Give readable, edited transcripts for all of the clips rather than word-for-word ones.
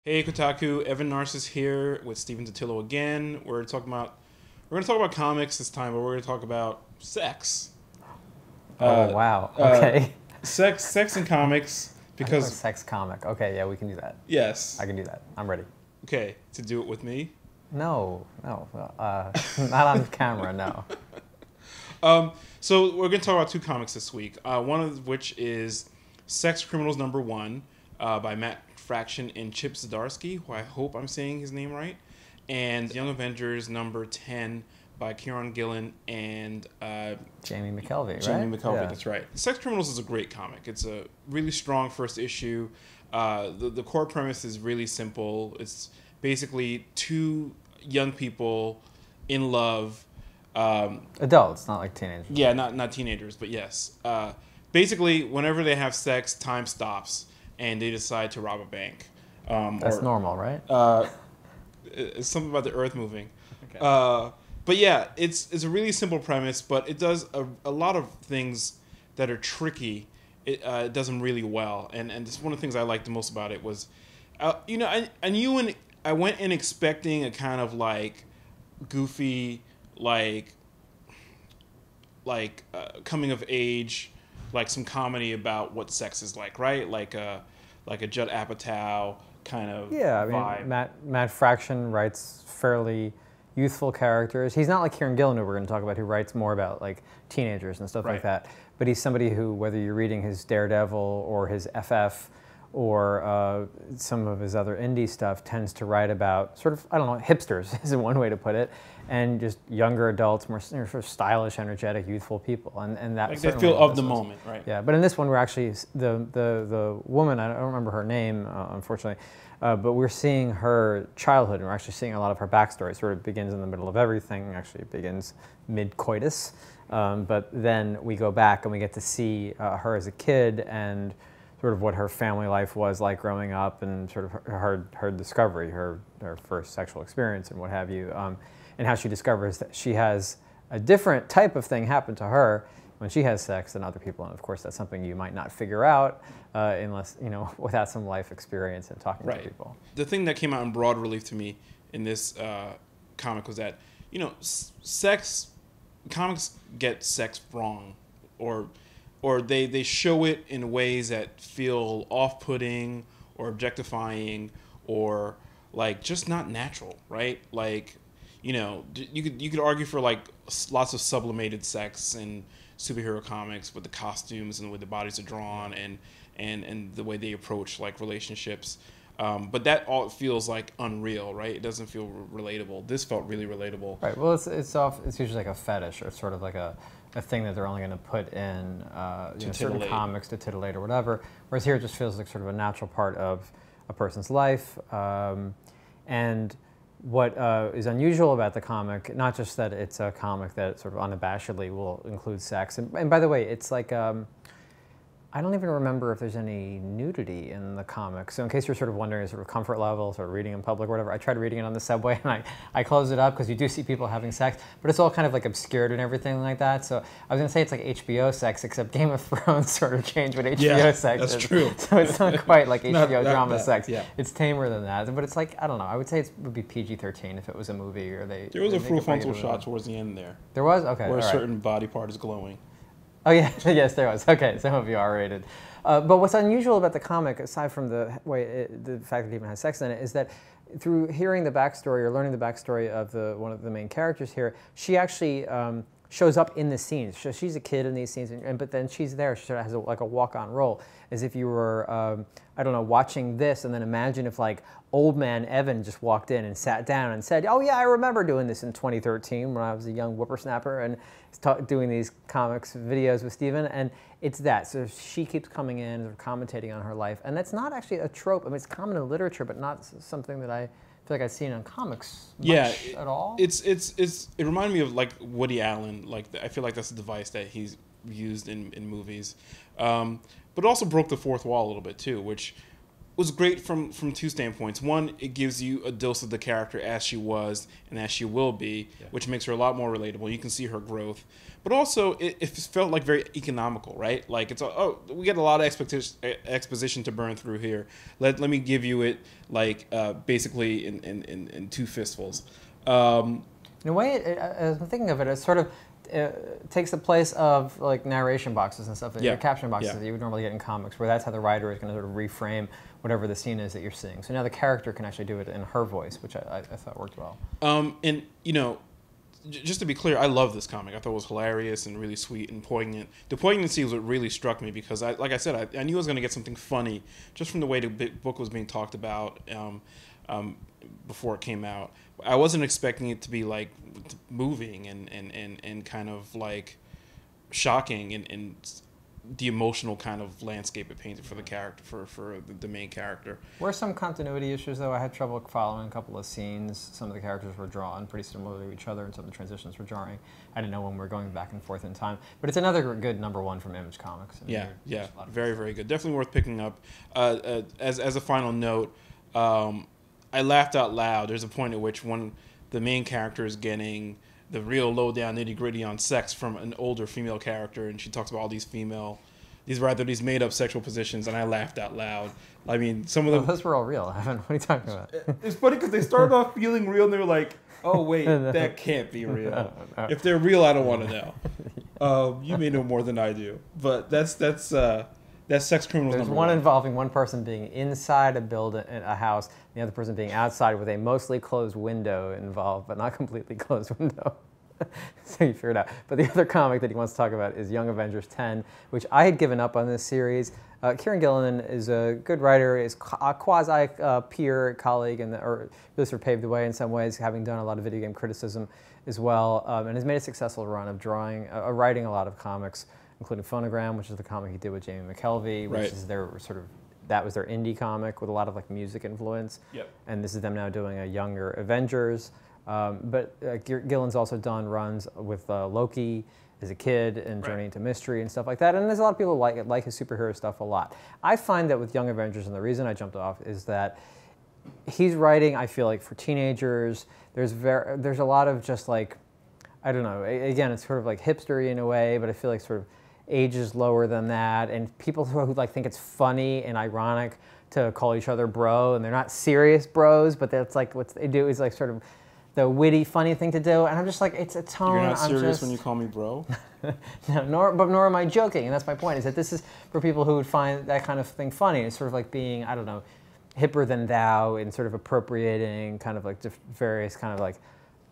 Hey Kotaku, Evan Narcisse here with Stephen Totilo again. We're gonna talk about comics this time, but we're gonna talk about sex. Oh wow. Okay. Sex in comics because Sex comic. Okay, yeah, we can do that. yes. I can do that. I'm ready. Okay, to do it with me. No, not on camera. No. So we're gonna talk about two comics this week. One of which is Sex Criminals #1 by Matt Fraction and Chip Zdarsky, who I hope I'm saying his name right, and Young Avengers #10 by Kieron Gillen and Jamie McKelvey, right? Jamie McKelvey, Yeah. that's right. Sex Criminals is a great comic. It's a really strong first issue. The core premise is really simple. It's basically two young people in love. Adults, not like teenagers. Yeah, not teenagers, but yes. Basically, whenever they have sex, time stops, and they decide to rob a bank. That's normal, right? It's something about the earth moving. Okay. But yeah, it's a really simple premise, but it does a lot of things that are tricky. It does them really well, and this one of the things I liked the most about it was, I went in expecting a kind of like goofy, like coming of age, like some comedy about what sex is like, right? Like a Judd Apatow kind of Yeah, I mean, vibe. Matt Fraction writes fairly youthful characters. He's not like Kieron Gillen, who we're going to talk about, who writes more about like teenagers and stuff Right. like that. But he's somebody who, whether you're reading his Daredevil or his FF or some of his other indie stuff, tends to write about sort of, I don't know, hipsters is one way to put it, and just younger adults, more sort of stylish, energetic, youthful people, and that Like they feel of the was. moment, right? Yeah, but in this one, we're actually the woman. I don't remember her name, unfortunately, but we're seeing her childhood, and we're actually seeing a lot of her backstory. It sort of begins in the middle of everything. Actually, it begins mid-coitus, but then we go back and we get to see her as a kid and sort of what her family life was like growing up, and sort of her discovery, her first sexual experience, and what have you, and how she discovers that she has a different type of thing happen to her when she has sex than other people. And of course, that's something you might not figure out unless, without some life experience and talking Right. to people. The thing that came out in broad relief to me in this comic was that, comics get sex wrong, or they show it in ways that feel off-putting or objectifying or like just not natural, right? Like, you could argue for like lots of sublimated sex in superhero comics with the costumes and the way the bodies are drawn and the way they approach like relationships. But that all feels like unreal, right? It doesn't feel relatable. This felt really relatable. Right. Well, it's usually like a fetish, or sort of like a thing that they're only going to put in certain titillate. comics to titillate or whatever. Whereas here, it just feels like sort of a natural part of a person's life. And what is unusual about the comic, not just that it's a comic that sort of unabashedly will include sex, and by the way, it's like, I don't even remember if there's any nudity in the comic. So in case you're sort of wondering sort of comfort level, sort of reading in public or whatever, I tried reading it on the subway and I closed it up because you do see people having sex, but it's all kind of like obscured and everything like that. So I was going to say it's like HBO sex, except Game of Thrones sort of changed what HBO sex is. That's true. So it's not quite like HBO not drama that, sex. yeah. It's tamer than that. But it's like, I don't know, I would say it would be PG-13 if it was a movie, or There was a full frontal shot towards the end there, There was? Okay. where a all right. certain body part is glowing. Oh yeah, yes, there was. Okay, some of you R-rated. But what's unusual about the comic, aside from the fact that it even has sex in it, is that through hearing the backstory or learning the backstory of one of the main characters here, she actually shows up in the scenes. So she's a kid in these scenes, but then she's there. She sort of has like a walk-on role, as if you were, I don't know, watching this, and then imagine if like old man Evan just walked in and sat down and said, "Oh yeah, I remember doing this in 2013 when I was a young whippersnapper and doing these comics videos with Steven," and it's that. So she keeps coming in and commentating on her life, and that's not actually a trope. I mean, it's common in literature, but not something that I feel like I've seen in comics much at all. It reminded me of like Woody Allen. Like I feel like that's a device that he's used in movies, but it also broke the fourth wall a little bit too, which was great from two standpoints. One, it gives you a dose of the character as she was and as she will be, which makes her a lot more relatable. You can see her growth. But also, it felt like very economical, right? Like, it's, we get a lot of exposition to burn through here. Let me give you it, like, basically in two fistfuls. In a way, as I'm thinking of it, it sort of takes the place of, like, narration boxes and stuff, caption boxes that you would normally get in comics, where that's how the writer is going to sort of reframe whatever the scene is that you're seeing. So now the character can actually do it in her voice, which I thought worked well. And, you know, just to be clear, I love this comic. I thought it was hilarious and really sweet and poignant. The poignancy was what really struck me because, like I said, I knew I was going to get something funny just from the way the book was being talked about before it came out. I wasn't expecting it to be, like, moving and kind of, like, shocking and the emotional kind of landscape it painted for the character, for the main character. Were some continuity issues, though? I had trouble following a couple of scenes. Some of the characters were drawn pretty similar to each other, and some of the transitions were jarring. I didn't know when we were going back and forth in time. But it's another good #1 from Image Comics. Yeah, very, very good. Definitely worth picking up. As a final note, I laughed out loud. There's a point at which the main character is getting the real low-down nitty-gritty on sex from an older female character, and she talks about all these made-up sexual positions, and I laughed out loud. I mean, some of them... Those were all real, Evan. What are you talking about? It's funny because they started off feeling real, and they were like, oh, wait, that can't be real. No. If they're real, I don't want to know. You may know more than I do, but that's Sex Criminals. There's one involving one person being inside a house, the other person being outside with a mostly closed window involved, but not completely closed window. So you figure it out. But the other comic that he wants to talk about is Young Avengers 10, which I had given up on this series. Kieran Gillen is a good writer, is a quasi-peer colleague, or really sort of paved the way in some ways, having done a lot of video game criticism as well, and has made a successful run of writing a lot of comics, including Phonogram, which is the comic he did with Jamie McKelvey, which is that was their indie comic with a lot of, like, music influence. Yep. And this is them now doing a Younger Avengers. But Gillen's also done runs with Loki as a kid and Journey into Mystery and stuff like that. And there's a lot of people who like his superhero stuff a lot. I find that with Young Avengers, and the reason I jumped off is that he's writing, I feel like, for teenagers. There's a lot of just, like, I don't know. Again, it's sort of like hipstery in a way, but I feel like sort of ages lower than that, and people who like think it's funny and ironic to call each other bro, and they're not serious bros, but that's like what they do is like sort of the witty, funny thing to do, and I'm just like, it's a tone. You're not serious when you call me bro? No, nor am I joking, and that's my point, is that this is for people who would find that kind of thing funny. It's sort of like being, I don't know, hipper than thou, and sort of appropriating kind of like various kind of like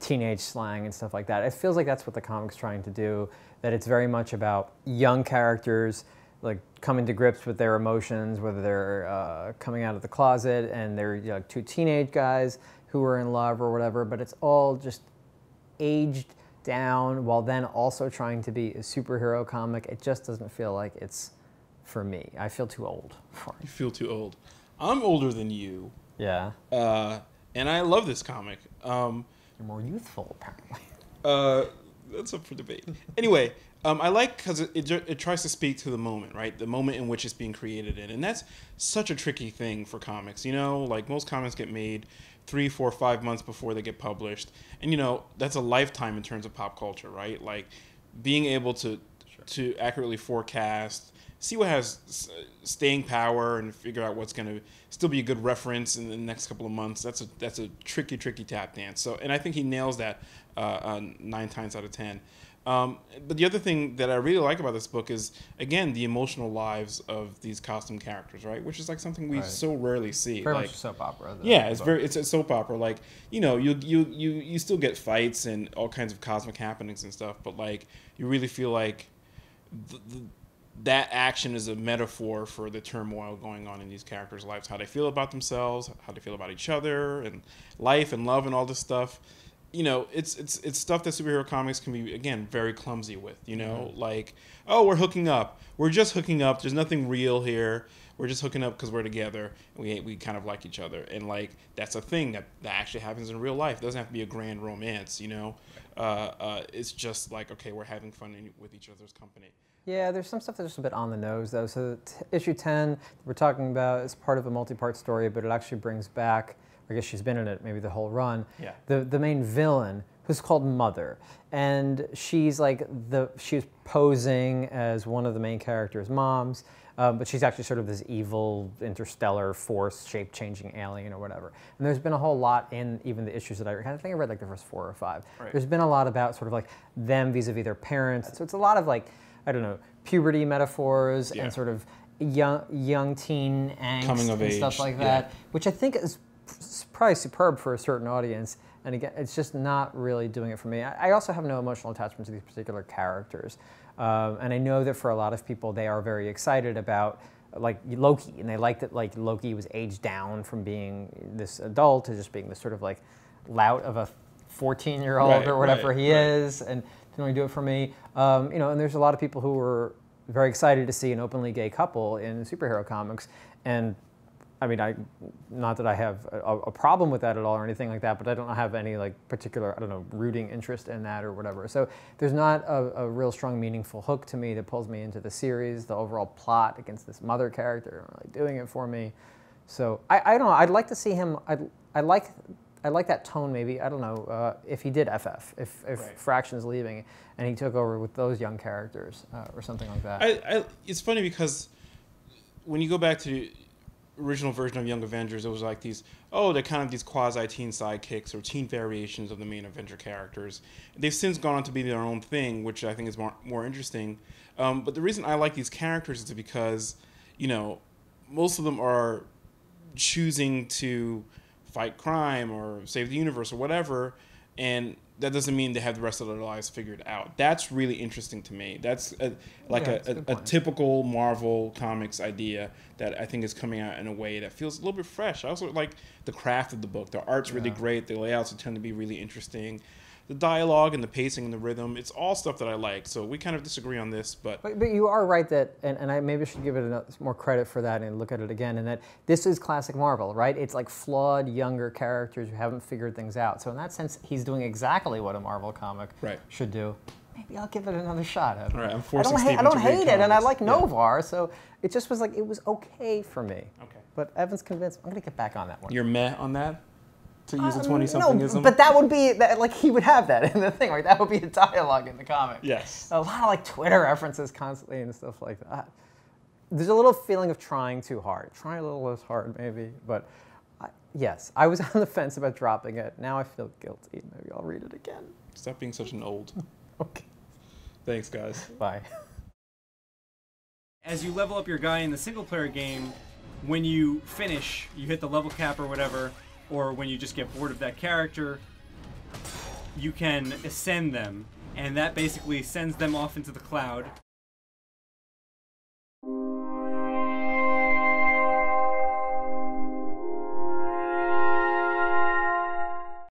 teenage slang and stuff like that. It feels like that's what the comic's trying to do, that it's very much about young characters like coming to grips with their emotions, whether they're coming out of the closet and they're, you know, two teenage guys who are in love or whatever, but it's all just aged down while then also trying to be a superhero comic. It just doesn't feel like it's for me. I feel too old for it. You feel too old. I'm older than you. Yeah. And I love this comic. You're more youthful, apparently. That's up for debate. Anyway, I like because it tries to speak to the moment, right? The moment in which it's being created in. And that's such a tricky thing for comics. You know, like most comics get made 3, 4, 5 months before they get published. And, you know, that's a lifetime in terms of pop culture, right? Like being able to accurately forecast, see what has staying power, and figure out what's going to still be a good reference in the next couple of months. That's a tricky tap dance. So, and I think he nails that 9 times out of 10. But the other thing that I really like about this book is, again, the emotional lives of these costume characters, right? Which is like something we so rarely see. Very like, much a soap opera. Yeah, it's a soap opera. Like, you know, you still get fights and all kinds of cosmic happenings and stuff, but like you really feel like that action is a metaphor for the turmoil going on in these characters' lives, how they feel about themselves, how they feel about each other, and life and love and all this stuff. You know, it's stuff that superhero comics can be, again, very clumsy with, you know? Mm-hmm. Like, oh, we're hooking up. We're just hooking up. There's nothing real here. We're just hooking up because we're together, and we kind of like each other. And, like, that's a thing that actually happens in real life. It doesn't have to be a grand romance, you know? It's just like, okay, we're having fun with each other's company. Yeah, there's some stuff that's just a bit on the nose, though. So issue 10, we're talking about, is part of a multi-part story, but it actually brings back, I guess she's been in it maybe the whole run, Yeah. the main villain, who's called Mother. And she's like, she's posing as one of the main character's moms, but she's actually sort of this evil interstellar force, shape-changing alien or whatever. And there's been a whole lot in even the issues that I think I read like the first 4 or 5. Right. There's been a lot about sort of like them vis-a-vis their parents. So it's a lot of like, I don't know, puberty metaphors and sort of young teen angst Coming of and age, stuff like that, which I think is probably superb for a certain audience. And again, it's just not really doing it for me. I also have no emotional attachment to these particular characters. And I know that for a lot of people, they are very excited about like Loki, and they like that like Loki was aged down from being this adult to just being this sort of like lout of a 14-year-old or whatever he is, and didn't really do it for me. You know, and there's a lot of people who were very excited to see an openly gay couple in superhero comics, and I mean, not that I have a problem with that at all or anything like that, but I don't have any like particular, I don't know, rooting interest in that or whatever. So there's not a real strong, meaningful hook to me that pulls me into the series. The overall plot against this Mother character isn't really doing it for me. So I don't know. I'd like to see him. I like that tone maybe. I don't know if he did FF, if Fraction's leaving and he took over with those young characters or something like that. It's funny because when you go back to the original version of Young Avengers, it was like they're kind of these quasi-teen sidekicks or teen variations of the main Avenger characters. They've since gone on to be their own thing, which I think is more interesting. But the reason I like these characters is because, you know, most of them are choosing to fight crime or save the universe or whatever, and that doesn't mean they have the rest of their lives figured out. That's really interesting to me. That's a typical Marvel Comics idea that I think is coming out in a way that feels a little bit fresh. I also like the craft of the book. The art's really great. The layouts tend to be really interesting. The dialogue and the pacing and the rhythm, it's all stuff that I like. So we kind of disagree on this, but you are right that, and I maybe should give it more credit for that and look at it again, and that this is classic Marvel, right? It's like flawed, younger characters who haven't figured things out. So in that sense, he's doing exactly what a Marvel comic should do. Maybe I'll give it another shot. All right, I don't hate it, and I like Novar, so it just was like, it was okay for me. Okay. But Evan's convinced. I'm going to get back on that one. You're meh on that? To use a 20-somethingism? No, but that would be, like, he would have that in the thing, right? That would be a dialogue in the comic. Yes. A lot of, like, Twitter references constantly and stuff like that. There's a little feeling of trying too hard. Try a little less hard, maybe. But, yes, I was on the fence about dropping it. Now I feel guilty. Maybe I'll read it again. Stop being such an old. Okay. Thanks, guys. Bye. As you level up your guy in the single-player game, when you finish, you hit the level cap or whatever, or when you just get bored of that character, you can ascend them, and that basically sends them off into the cloud.